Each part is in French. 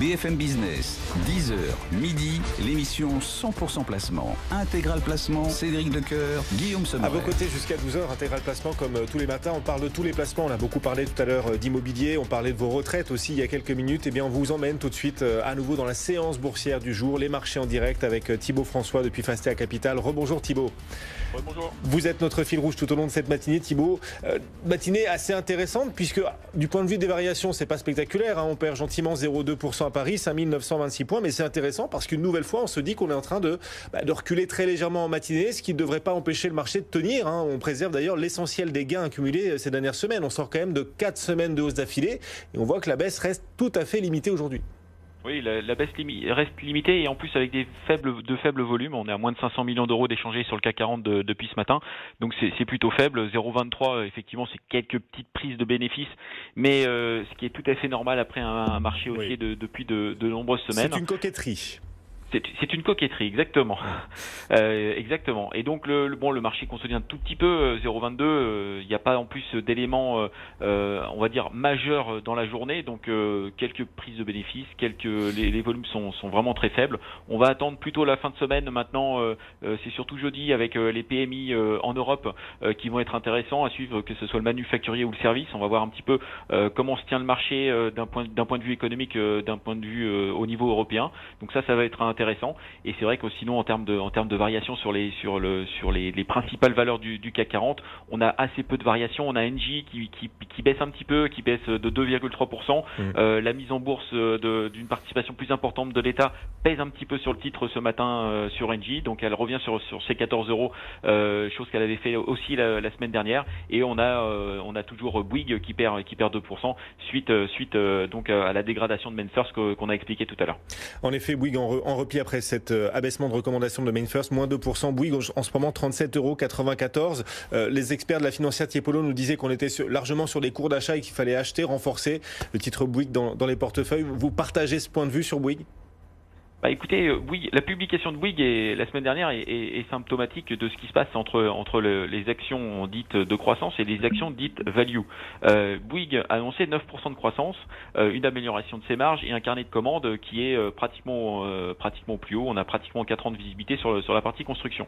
BFM Business, 10h, midi, l'émission 100% placement. Intégral placement, Cédric Decoeur, Guillaume Sommerer. À vos côtés jusqu'à 12h, Intégral placement comme tous les matins. On parle de tous les placements. On a beaucoup parlé tout à l'heure d'immobilier. On parlait de vos retraites aussi il y a quelques minutes. Eh bien, on vous emmène tout de suite à nouveau dans la séance boursière du jour. Les marchés en direct avec Thibaut François depuis Fastea Capital. Rebonjour Thibaut. Bonjour. Vous êtes notre fil rouge tout au long de cette matinée, Thibaut. Matinée assez intéressante puisque du point de vue des variations, c'est pas spectaculaire. On perd gentiment 0,2% à Paris, 5926 points. Mais c'est intéressant parce qu'une nouvelle fois, on se dit qu'on est en train de reculer très légèrement en matinée, ce qui ne devrait pas empêcher le marché de tenir. On préserve d'ailleurs l'essentiel des gains accumulés ces dernières semaines. On sort quand même de 4 semaines de hausse d'affilée et on voit que la baisse reste tout à fait limitée aujourd'hui. Oui, la baisse reste limitée et en plus avec de faibles volumes. On est à moins de 500 millions d'euros d'échangés sur le CAC 40 depuis ce matin. Donc c'est plutôt faible. 0,23, effectivement, c'est quelques petites prises de bénéfices. Mais ce qui est tout à fait normal après un marché haussier depuis de nombreuses semaines. C'est une coquetterie. C'est une coquetterie, exactement. Exactement. Et donc le marché consolide un tout petit peu, 0,22. Il n'y a pas en plus d'éléments, on va dire majeurs dans la journée. Donc quelques prises de bénéfices, les volumes sont vraiment très faibles. On va attendre plutôt la fin de semaine. Maintenant, c'est surtout jeudi avec les PMI en Europe qui vont être intéressants à suivre, que ce soit le manufacturier ou le service. On va voir un petit peu comment se tient le marché d'un point de vue économique, d'un point de vue au niveau européen. Donc ça va être intéressant. Et c'est vrai que sinon en termes de variation sur les principales valeurs du CAC 40, on a assez peu de variations. On a Engie qui baisse un petit peu, qui baisse de 2,3%. La mise en bourse d'une participation plus importante de l'État pèse un petit peu sur le titre ce matin sur Engie, donc elle revient sur ses 14 euros, chose qu'elle avait fait aussi la semaine dernière. Et on a toujours Bouygues qui perd 2% suite donc à la dégradation de MainFirst qu'on a expliqué tout à l'heure. En effet, Bouygues en repli après cet abaissement de recommandation de MainFirst, moins 2%. Bouygues en ce moment 37,94 €. Les experts de la financière Tiepolo nous disaient qu'on était largement sur des cours d'achat et qu'il fallait acheter, renforcer le titre Bouygues dans les portefeuilles. Vous partagez ce point de vue sur Bouygues ? Écoutez, la publication de Bouygues la semaine dernière est symptomatique de ce qui se passe entre les actions dites de croissance et les actions dites value. Bouygues a annoncé 9% de croissance, une amélioration de ses marges et un carnet de commandes qui est pratiquement plus haut. On a pratiquement 4 ans de visibilité sur la partie construction.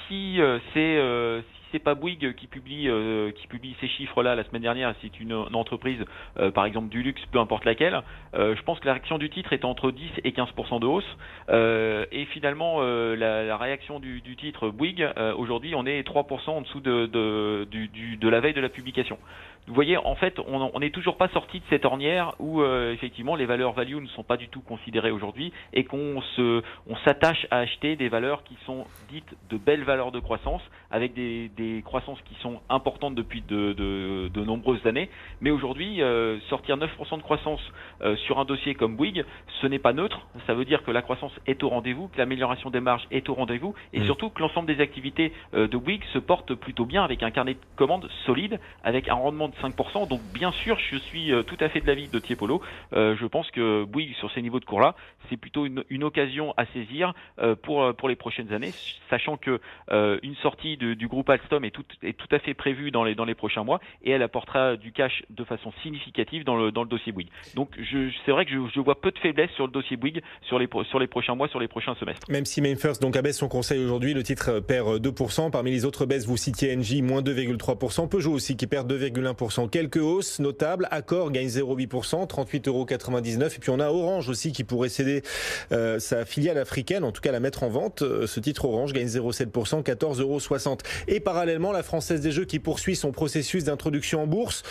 Si c'est pas Bouygues qui publie ces chiffres-là la semaine dernière, c'est une entreprise, par exemple du luxe, peu importe laquelle, je pense que la réaction du titre est entre 10 et 15% de hausse. Et finalement, la réaction du titre Bouygues, aujourd'hui, on est 3% en dessous de la veille de la publication. Vous voyez, en fait, on n'est toujours pas sorti de cette ornière où effectivement les valeurs value ne sont pas du tout considérées aujourd'hui et on s'attache à acheter des valeurs qui sont dites de belles valeurs de croissance avec des croissances qui sont importantes depuis de nombreuses années. Mais aujourd'hui, sortir 9% de croissance sur un dossier comme Bouygues, ce n'est pas neutre. Ça veut dire que la croissance est au rendez-vous, que l'amélioration des marges est au rendez-vous et surtout que l'ensemble des activités de Bouygues se portent plutôt bien avec un carnet de commandes solide, avec un rendement de 5%. Donc bien sûr, je suis tout à fait de l'avis de Tiepolo. Je pense que Bouygues, sur ces niveaux de cours-là, c'est plutôt une occasion à saisir pour les prochaines années, sachant que une sortie du groupe Alstom est tout à fait prévue dans les prochains mois et elle apportera du cash de façon significative dans le dossier Bouygues. Donc c'est vrai que je vois peu de faiblesse sur le dossier Bouygues sur les prochains mois, sur les prochains semestres. Même si MainFirst donc abaisse son conseil aujourd'hui, le titre perd 2%. Parmi les autres baisses, vous citiez Engie, moins 2,3%. Peugeot aussi qui perd 2,1%. Quelques hausses notables. Accor gagne 0,8%, 38,99 €. Et puis on a Orange aussi qui pourrait céder sa filiale africaine, en tout cas la mettre en vente. Ce titre Orange gagne 0,7%, 14,60 €. Et parallèlement, la Française des Jeux qui poursuit son processus d'introduction en bourse.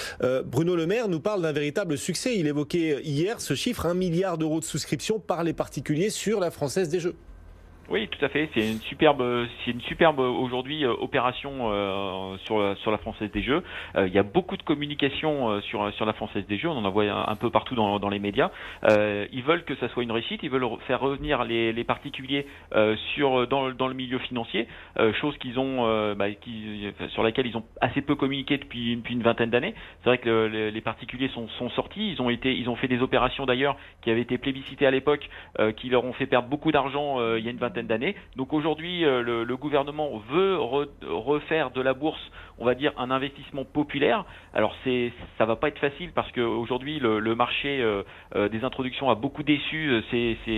Bruno Le Maire nous parle d'un véritable succès. Il évoquait hier ce chiffre, 1 milliard d'euros de souscriptions par les particuliers sur la Française des Jeux. Oui, tout à fait. C'est une superbe aujourd'hui opération sur la Française des Jeux. Il y a beaucoup de communication sur la Française des Jeux. On en voit un peu partout dans les médias. Ils veulent que ça soit une réussite. Ils veulent faire revenir les particuliers dans le milieu financier, chose sur laquelle ils ont assez peu communiqué depuis une vingtaine d'années. C'est vrai que les particuliers sont sortis. Ils ont fait des opérations d'ailleurs qui avaient été plébiscitées à l'époque, qui leur ont fait perdre beaucoup d'argent il y a une vingtaine quinzaine d'années. Donc aujourd'hui, le gouvernement veut refaire de la bourse, on va dire, un investissement populaire. Alors ça va pas être facile parce qu'aujourd'hui le marché des introductions a beaucoup déçu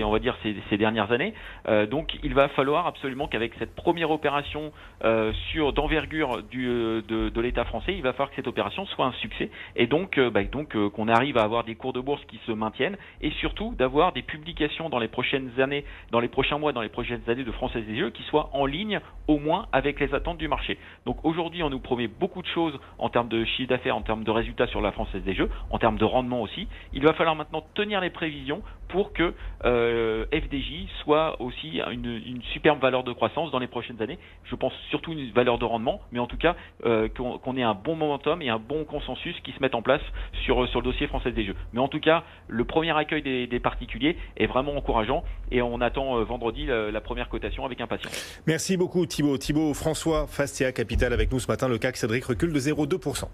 on va dire ces dernières années. Donc il va falloir absolument qu'avec cette première opération d'envergure de l'État français, il va falloir que cette opération soit un succès et donc qu'on arrive à avoir des cours de bourse qui se maintiennent et surtout d'avoir des publications dans les prochaines années, dans les prochains mois, dans les prochaines années de Française des Jeux qui soient en ligne au moins avec les attentes du marché. Donc aujourd'hui on nous promet beaucoup de choses en termes de chiffre d'affaires, en termes de résultats sur la Française des Jeux, en termes de rendement aussi. Il va falloir maintenant tenir les prévisions pour que FDJ soit aussi une superbe valeur de croissance dans les prochaines années. Je pense surtout une valeur de rendement, mais en tout cas qu'on ait un bon momentum et un bon consensus qui se mette en place sur le dossier Française des Jeux. Mais en tout cas, le premier accueil des particuliers est vraiment encourageant et on attend vendredi la première cotation avec impatience. Merci beaucoup Thibaut. Thibaut François, Fastia Capital avec nous ce matin. Le CAC Cédric recule de 0,2%.